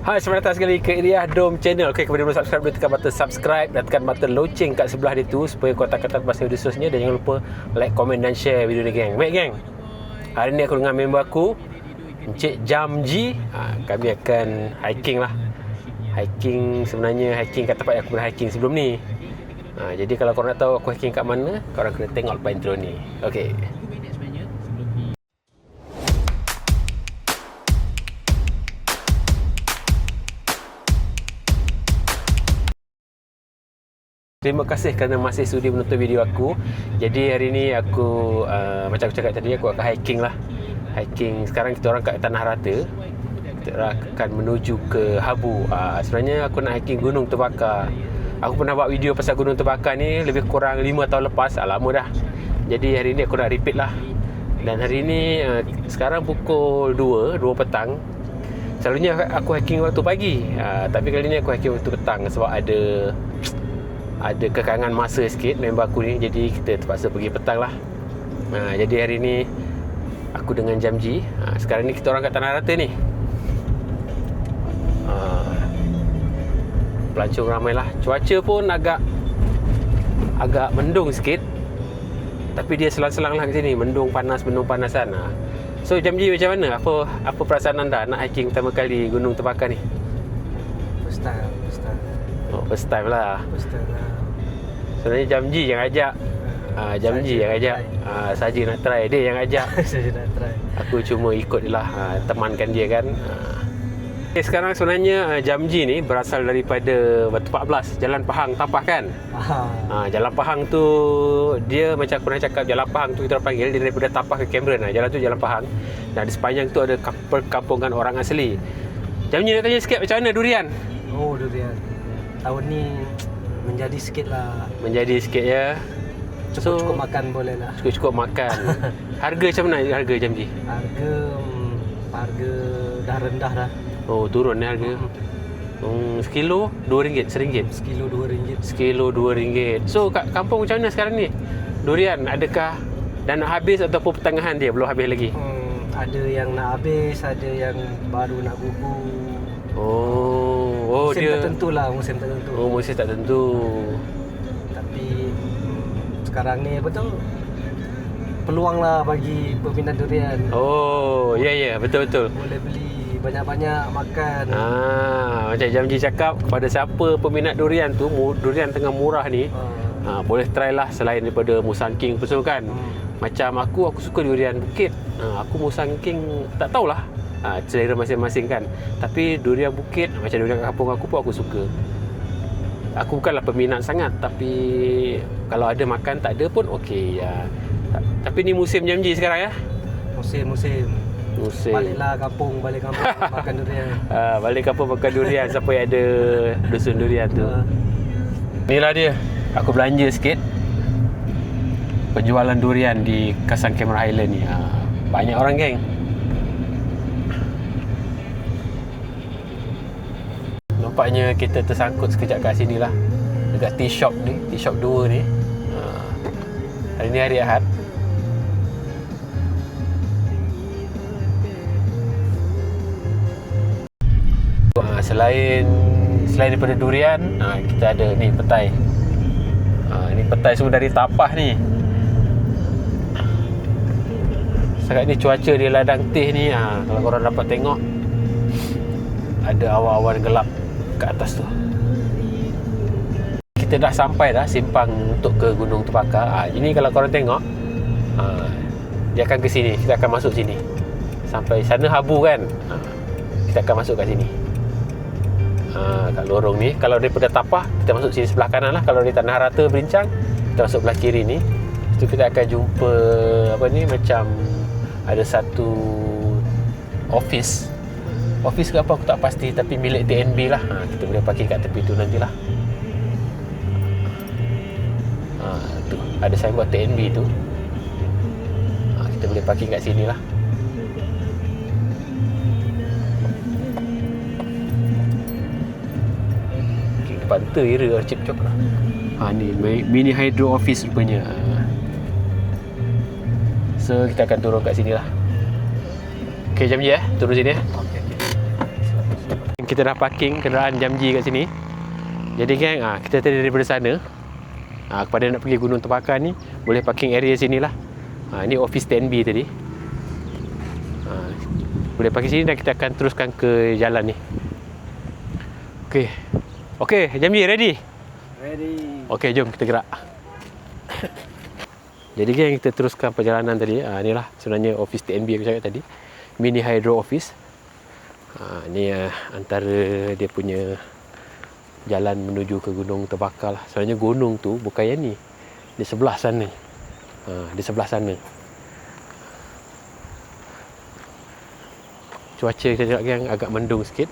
Hai, selamat datang sekali ke Iriah Dome Channel. Okey, kepada yang belum subscribe, boleh tekan button subscribe dan tekan button loceng kat sebelah dia tu supaya kau tak kata pasal video seterusnya. Dan jangan lupa like, komen dan share video ni, geng. Baik, geng. Hari ni aku dengan member aku, Encik Jamji. Kami akan hiking lah. Hiking, sebenarnya hiking kat tempat yang aku pernah hiking sebelum ni. Jadi kalau korang nak tahu aku hiking kat mana, korang kena tengok lepas intro ni. Okey. Terima kasih kerana masih sudi menonton video aku. Jadi hari ni aku macam aku cakap tadi, aku akan hiking lah. Hiking sekarang kita orang kat Tanah Rata. Kita akan menuju ke Habu. Sebenarnya aku nak hiking Gunung Terbakar. Aku pernah buat video pasal Gunung Terbakar ni lebih kurang 5 tahun lepas. Lama dah. Jadi hari ni aku nak repeat lah. Dan hari ni sekarang pukul 2 petang. Selalunya aku hiking waktu pagi. Tapi kali ni aku hiking waktu petang sebab ada kekangan masa sikit member aku ni. Jadi kita terpaksa pergi petang lah. Jadi hari ni aku dengan Jamji. Sekarang ni kita orang kat Tanah Rata ni. Pelancong ramai lah. Cuaca pun agak mendung sikit. Tapi dia selang-selang lah kat sini. Mendung panasan. So Jamji, macam mana? Apa perasaan anda nak hiking pertama kali Gunung Terbakar ni? First time. Oh, first time lah. Sebenarnya Jamji yang ajak. Jamji yang ajak. Saja nak try, dia yang ajak. Saja nak try. Aku cuma ikut je lah, temankan dia kan. Sekarang sebenarnya Jamji ni berasal daripada Batu 14, Jalan Pahang Tapah kan. Jalan Pahang tu, dia macam aku pernah cakap, Jalan Pahang tu kita orang panggil, dia daripada Tapah ke Cameron. Jalan tu Jalan Pahang. Dan di sepanjang tu ada perkampungan orang asli. Jamji nak tanya sikit, macam mana durian? Oh, durian tahun ni menjadi sikit lah. Menjadi sikit ya. Cukup makan boleh lah. Cukup makan. Harga macam mana harga Jamji? Harga dah rendah dah. Oh, turun ni harga. Sekilo RM2, RM1. Sekilo RM2. Sekilo RM2. So kat kampung macam mana sekarang ni? Durian adakah dah nak habis ataupun pertengahan dia belum habis lagi? Ada yang nak habis, ada yang baru nak gugur. Musim dia tertentu lah, musim tertentu. Musim tak tentu. Tapi sekarang ni apa tu? Peluang lah bagi peminat durian. Ya, betul. Boleh beli banyak-banyak makan. Macam Jamji cakap, kepada siapa peminat durian tu, durian tengah murah ni, boleh try lah selain daripada Musang King betul kan. Macam aku suka durian bukit. Aku Musang King tak tahulah. Selera masing-masing kan. Tapi durian bukit, macam durian kampung aku pun aku suka. Aku bukanlah peminat sangat, tapi kalau ada makan, tak ada pun okey ya. Tapi ni musim Jamji sekarang ya. Musim. Balik kampung makan durian. Balik kampung makan durian. Siapa yang ada dusun durian tu. Inilah dia. Aku belanja sikit penjualan durian di kawasan Cameron Highland ni. Banyak orang, geng. Nampaknya kita tersangkut sekejap kat sini lah, dekat tea shop 2 ni. Hari ni hari Ahad. Selain daripada durian, kita ada ni petai. Ni petai semua dari Tapah ni. Sekarang ni cuaca di ladang teh ni, kalau korang dapat tengok, ada awan-awan gelap kat atas tu. Kita dah sampai dah simpang untuk ke Gunung Terbakar. Ini kalau korang tengok, dia akan ke sini. Kita akan masuk sini. Sampai sana Habu kan. Kita akan masuk kat sini. Kat lorong ni. Kalau daripada Tapah, kita masuk sini sebelah kanan lah. Kalau dari Tanah Rata Berincang, kita masuk belah kiri ni. Lepas tu kita akan jumpa macam ada satu office ke apa aku tak pasti, tapi milik TNB lah. Kita boleh parking kat tepi tu nantilah. Tu ada signboard TNB tu. Kita boleh parking kat sini lah. Okay, depan tu era Chip Chok lah. Ni mini hydro office rupanya. So kita akan turun kat sini lah. Okay, Jamji turun sini. kita dah parking kenderaan Jamji kat sini. Jadi geng, kita tadi daripada sana kepada nak pergi Gunung Terbakar ni, boleh parking area sini lah. Ni office TNB tadi. Boleh parking sini dan kita akan teruskan ke jalan ni. Okey, Jamji ready? Ready. Okey, jom kita gerak. Jadi geng, kita teruskan perjalanan tadi. Inilah sebenarnya office TNB aku cakap tadi. Mini Hydro Office. Ni antara dia punya jalan menuju ke Gunung Terbakar lah. Sebenarnya gunung tu bukan yang ni, di sebelah sana. Di sebelah sana. Cuaca kita tengok geng agak mendung sikit.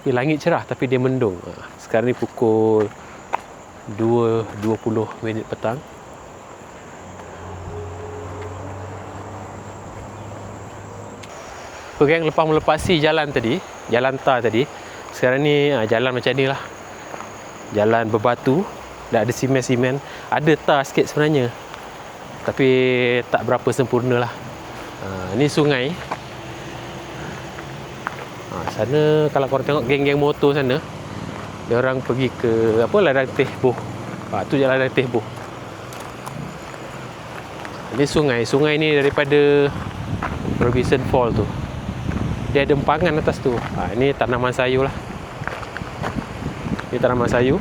Tapi langit cerah tapi dia mendung. Sekarang ni pukul 2.20 petang. Geng, lepas melepasi jalan tadi, jalan tar tadi, sekarang ni jalan macam ni lah. Jalan berbatu, dah ada simen-simen, ada tar sikit sebenarnya, tapi tak berapa sempurna lah. Ni sungai. Sana kalau korang tengok geng-geng motor sana, dia orang pergi ke ladang Teh Boh. Tu jalan ladang Teh Boh. Ni sungai. Sungai ni daripada Robinson Fall tu. Dia ada empangan atas tu. Ini tanaman sayur lah. Ini tanaman sayur.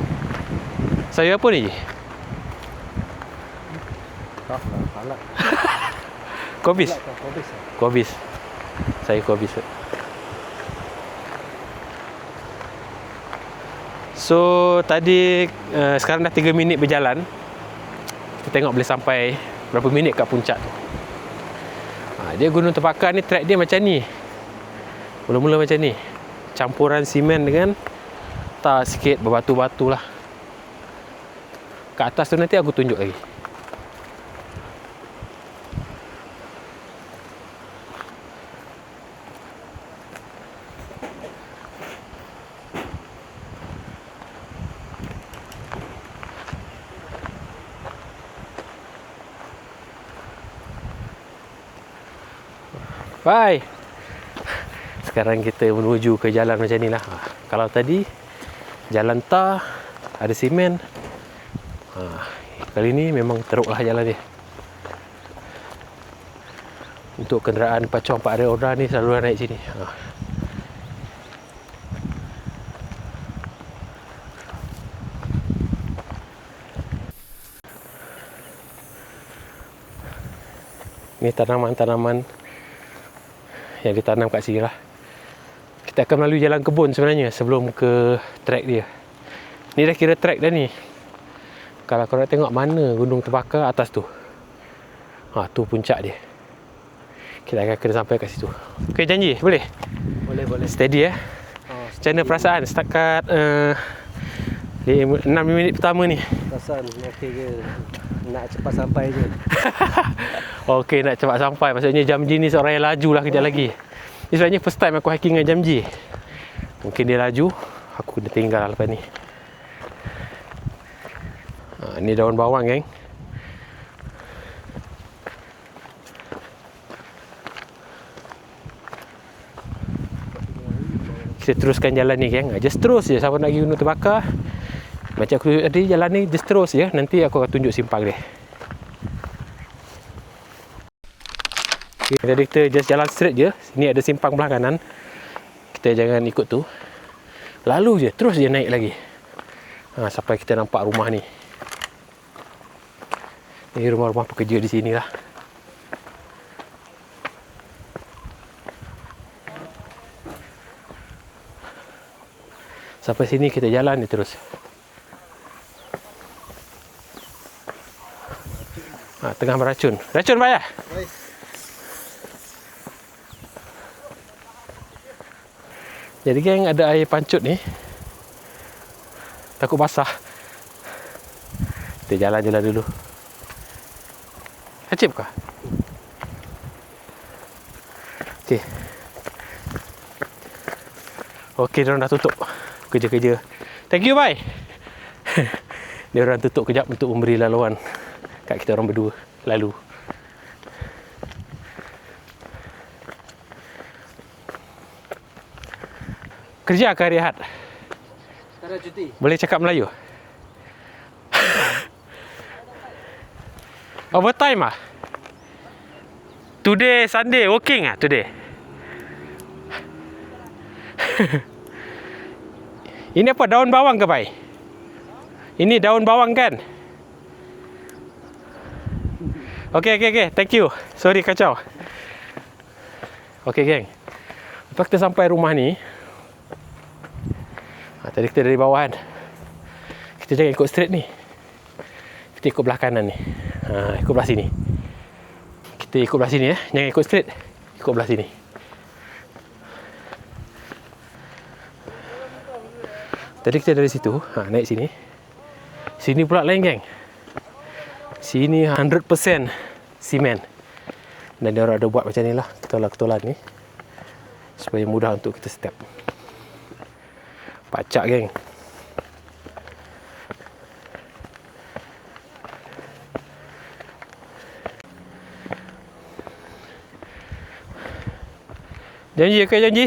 Sayur apa ni? Halak. Kobis. Kobis. Sayur kobis. So tadi sekarang dah 3 minit berjalan. Kita tengok boleh sampai berapa minit kat puncak tu. Dia Gunung Terbakar ni, track dia macam ni. Mula-mula macam ni. Campuran simen dengan tar sikit, berbatu-batu lah. Kat atas tu nanti aku tunjuk lagi. Bye. Sekarang kita menuju ke jalan macam ni lah. Kalau tadi jalan tar, ada simen. Kali ni memang teruk lah jalan dia. Untuk kenderaan pacuan 4 roda ni selalu naik sini. Ni tanaman-tanaman yang ditanam kat sini lah. Kita akan melalui jalan kebun sebenarnya sebelum ke trek dia. Ni dah kira trek dah ni. Kalau korang tengok mana Gunung Terbakar, atas tu. Tu puncak dia. Kita akan kena sampai kat situ. Okey, janji? Boleh? Boleh. Steady Macam mana perasaan setakat 6 minit pertama ni? Perasaan okey je. Nak cepat sampai je. Okey, nak cepat sampai. Maksudnya Jamji ni seorang yang laju lah kejap lagi. Ni sebenarnya first time aku hiking dengan Jamji. Mungkin dia laju, aku kena tinggal lepas ni. Ni daun bawang, geng. Kita teruskan jalan ni, geng. Just terus je sampai nak pergi Gunung Terbakar. Macam aku tadi, jalan ni just terus je. Nanti aku akan tunjuk simpang dia. Okay, jadi kita just jalan straight je. Sini ada simpang belah kanan. Kita jangan ikut tu. Lalu je, terus je naik lagi. Sampai kita nampak rumah ni. Ini rumah-rumah pekerja di sini lah. Sampai sini kita jalan ni terus. Tengah beracun. Racun payah? Baik. Jadi geng, ada air pancut ni. Takut basah. Kita jalan-jalan dulu. Acip kah? Okey. Okey, diorang dah tutup kerja-kerja. Thank you, bye. Diorang tutup kejap untuk memberi laluan kat kita orang berdua lalu. Kerja ke hari Ahad? Tak ada cuti. Boleh cakap Melayu? Overtime ah? Today Sunday working ah today? Ini apa, daun bawang ke pai? Ini daun bawang kan? Okey, thank you. Sorry kacau. Okey geng, lepas kita sampai rumah ni, tadi kita dari bawah kan, kita jangan ikut straight ni, kita ikut belah kanan ni. Ikut belah sini. Kita ikut belah sini jangan ikut straight, ikut belah sini. Tadi kita dari situ, naik sini. Sini pula lain geng. Sini 100% simen. Dan dia orang ada buat macam ni lah, ketolan-ketolan ni, supaya mudah untuk kita step. Pacak geng. Janji ke janji?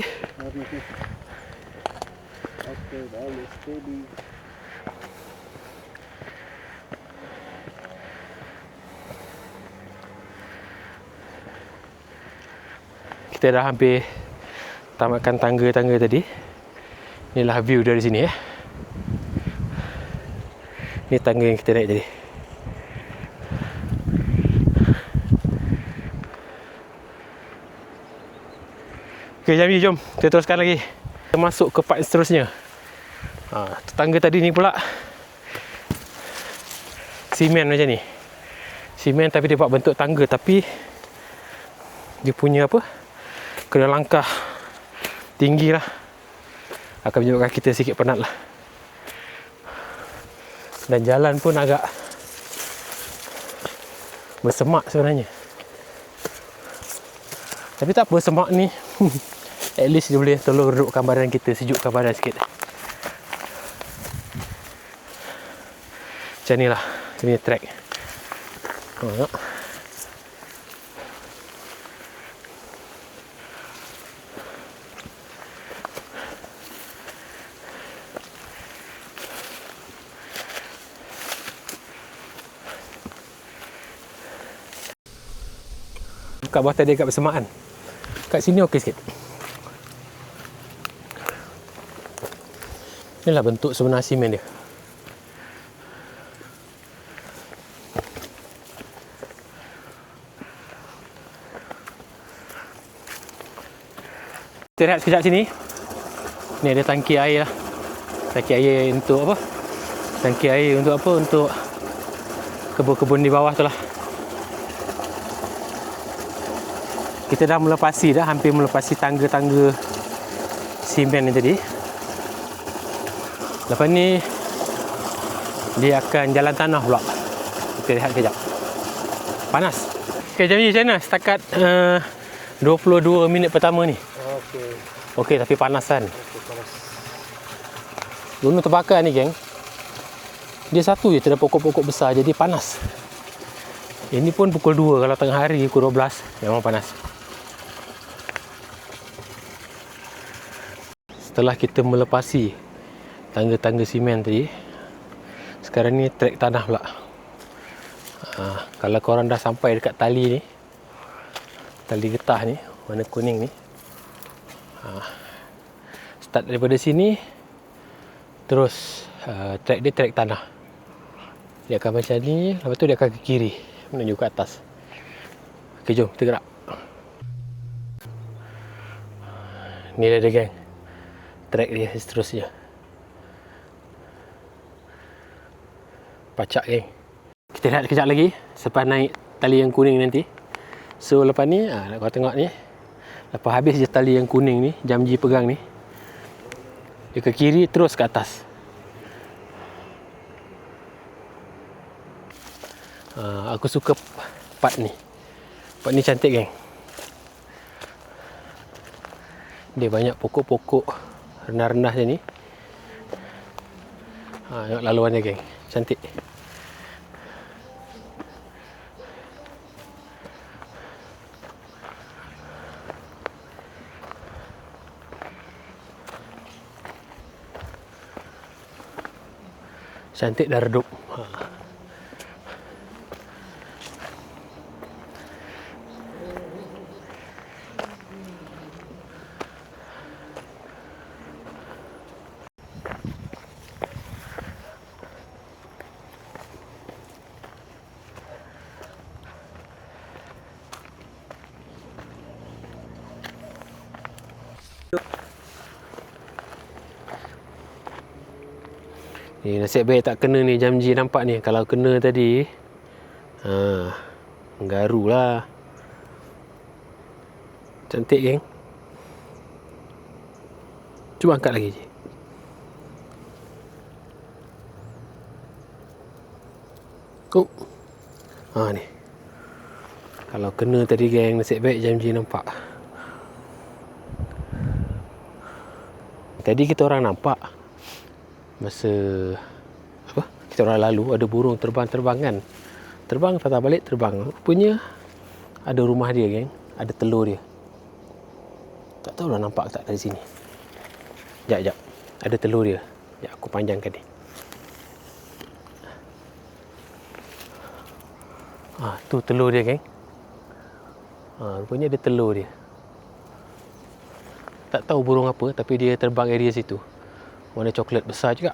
Okay, dah steady. Kita dah hampir tamatkan tangga-tangga tadi. Inilah view dari sini Ini tangga yang kita naik tadi. Okay Jamie, jom kita teruskan lagi. Kita masuk ke part seterusnya. Tangga tadi ni pula simen macam ni. Simen tapi dia buat bentuk tangga, tapi dia punya apa, kena langkah tinggi lah, akan menyebabkan kita sikit penat lah. Dan jalan pun agak bersemak sebenarnya, tapi tak apa, semak ni at least dia boleh tolong redupkan badan kita, sejukkan badan sikit. Macam ni lah dia punya track. Kat bawah tadi agak bersemaan. Kat sini okey sikit. Inilah bentuk sebenar simen dia. Kita lihat sekejap sini. Ni ada tangki air lah. Tangki air untuk apa? Tangki air untuk apa? Untuk kebun-kebun di bawah tu lah. Kita dah melepasi dah, hampir melepasi tangga-tangga simen ni tadi. Lepas ni dia akan jalan tanah pula. Kita lihat kejap. Panas. Okay, jadi macam mana setakat 22 minit pertama ni? Okey, tapi panas kan? Okay, panas. Gunung terbakar ni geng, dia satu je, terdapat pokok-pokok besar, jadi panas. Ini pun pukul 2, kalau tengah hari pukul 12 memang panas. Setelah kita melepasi tangga-tangga simen tadi, sekarang ni trek tanah pula. Kalau korang dah sampai dekat tali ni, tali getah ni warna kuning ni, start daripada sini terus trek dia trek tanah. Dia akan macam ni, lepas tu dia akan ke kiri menuju ke atas. Ok, jom kita gerak. Ni dia geng, trek dia seterusnya. Pacak geng. Kita lihat sekejap lagi selepas naik tali yang kuning nanti. So lepas ni, kau tengok ni, lepas habis je tali yang kuning ni, Jamji pegang ni, dia ke kiri terus ke atas. Aku suka part ni. Part ni cantik geng. Dia banyak pokok-pokok rendah-rendah macam ni. Tengok laluan dia geng, cantik. Cantik dah redup. Ni nasib baik tak kena ni Jamji, nampak ni. Kalau kena tadi, menggaru lah. Cantik geng. Cuba angkat lagi je. Ni. Kalau kena tadi geng, nasib baik Jamji nampak. Tadi kita orang nampak masa kita orang lalu ada burung terbang kan. Terbang patah balik terbang. Rupanya ada rumah dia geng, ada telur dia. Tak tahu lah nampak tak dari sini. Jap. Ada telur dia. Sekejap aku panjangkan ni. Tu telur dia geng. Rupanya ada telur dia. Tak tahu burung apa, tapi dia terbang area situ. Warna coklat besar juga.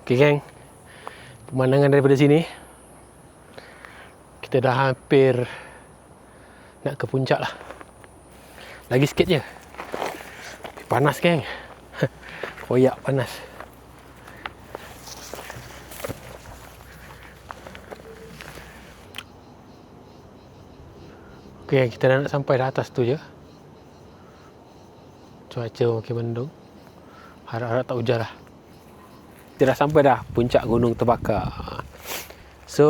Okay geng, pemandangan daripada sini kita dah hampir nak ke puncak lah. Lagi sikit je. Panas geng. Koyak panas. Okay, kita dah nak sampai dah atas tu je. Cuaca makin mendung. Harap-harap tak hujan lah. Kita dah sampai dah puncak Gunung Terbakar. So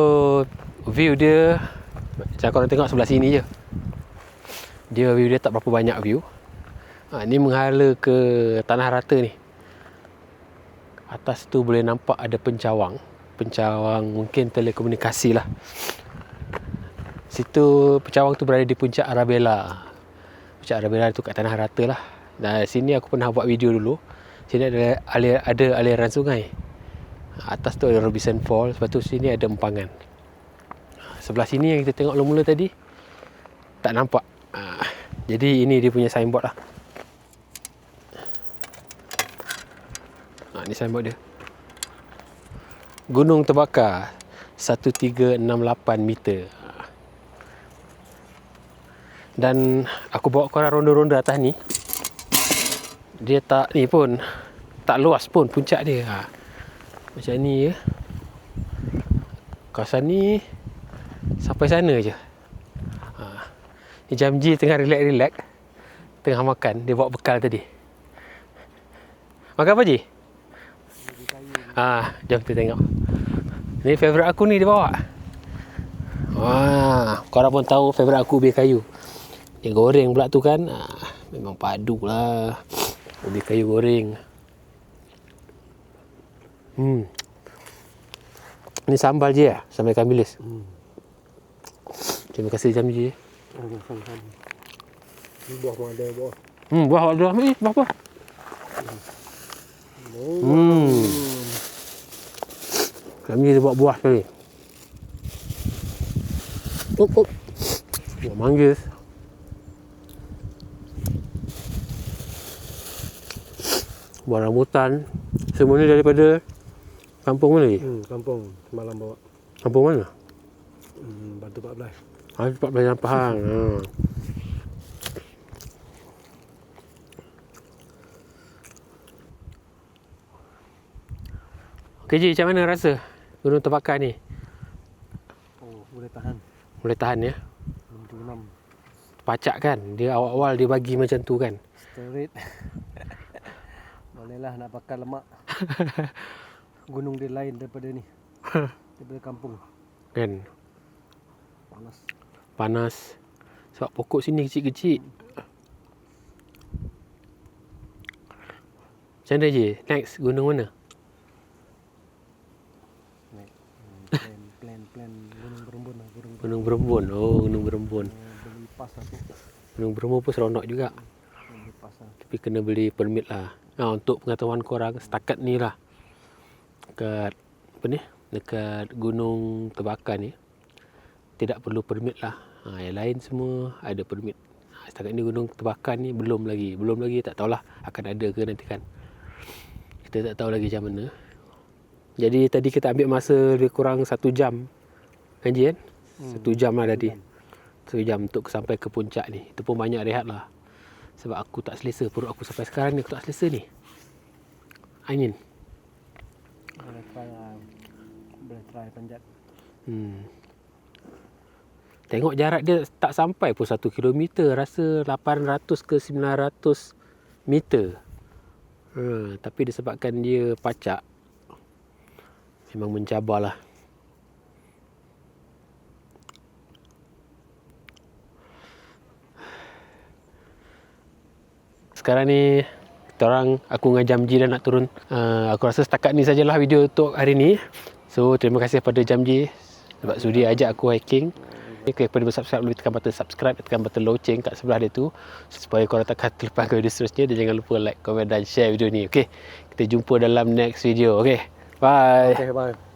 view dia macam korang tengok sebelah sini je. View dia tak berapa banyak view. Ni menghala ke Tanah Rata ni. Atas tu boleh nampak ada pencawang. Pencawang mungkin telekomunikasi lah. Situ pencawang tu berada di puncak Arabella. Puncak Arabella tu kat Tanah Rata lah. Dan sini aku pernah buat video dulu. Sini ada aliran sungai. Atas tu ada Robinson Falls. Lepas tu sini ada empangan. Sebelah sini yang kita tengok mula-mula tadi tak nampak. Jadi ini dia punya signboard lah. Ni signboard dia. Gunung Terbakar 1368 meter. Dan aku bawa korang ronda-ronda atas ni. Dia tak ni pun, tak luas pun puncak dia. Macam ni je. Kawasan ni sampai sana je. Ni Jamji tengah relax-relax, tengah makan. Dia bawa bekal tadi. Makan apa Ji? Jom kita tengok. Ni favourite aku ni dia bawa. Korang pun tahu favourite aku ubi kayu. Dia goreng pula tu kan. Memang padu lah. Ubi kayu goreng. Ni sambal je lah. Sambal ikan bilis. Terima kasih Jamji. Buah pun ada buah. Buah ada. Buah. Kami dia buat buah sekali. Buah manggis. Buah rambutan. Semua ni daripada kampung mana ni? Kampung semalam bawa. Kampung mana? Batu 14. Habis 14 jam Pahang. Okey Ji, macam mana rasa gunung terbakar ni? Oh, boleh tahan. Boleh tahan ya? 6. Pacak kan? Dia awal-awal dia bagi macam tu kan? Straight. Bolehlah nak bakar lemak. Gunung dia lain daripada ni. Daripada kampung. Kan? Panas. Panas. Sebab pokok sini kecil-kecil. Macam mana je? Next, gunung mana? Plan Gunung Berembun lah. Gunung Berembun. Oh, Gunung Berembun. Beli pas aku. Gunung Berembun pun seronok juga. Beli pas lah. Tapi kena beli permit lah. Untuk pengetahuan korang, setakat ni lah. Dekat, apa ni? Dekat Gunung Terbakar ni. Tidak perlu permit lah. Yang lain semua ada permit. Setakat ni Gunung Terbakar ni belum lagi. Belum lagi, tak tahulah akan ada ke nanti kan. Kita tak tahu lagi macam mana. Jadi tadi kita ambil masa lebih kurang 1 jam. Kan? 1 jam lah tadi. 1 jam untuk sampai ke puncak ni. Itu pun banyak rehat lah. Sebab aku tak selesa. Perut aku sampai sekarang ni aku tak selesa ni. Angin. Boleh try panjat. Tengok jarak dia tak sampai pun 1 kilometer. Rasa 800 ke 900 meter. Tapi disebabkan dia pacak, memang mencabar lah. Sekarang ni aku dengan Jamji dah nak turun. Aku rasa setakat ni sajalah video untuk hari ni. So terima kasih kepada Jamji sebab sudi ajak aku hiking. Klik pada subscribe, boleh tekan button subscribe, tekan button loceng kat sebelah dia tu supaya korang takkan terlepas ke video seterusnya. Dan jangan lupa like, komen dan share video ni. Okay, kita jumpa dalam next video. Okay, bye. Okay, bye.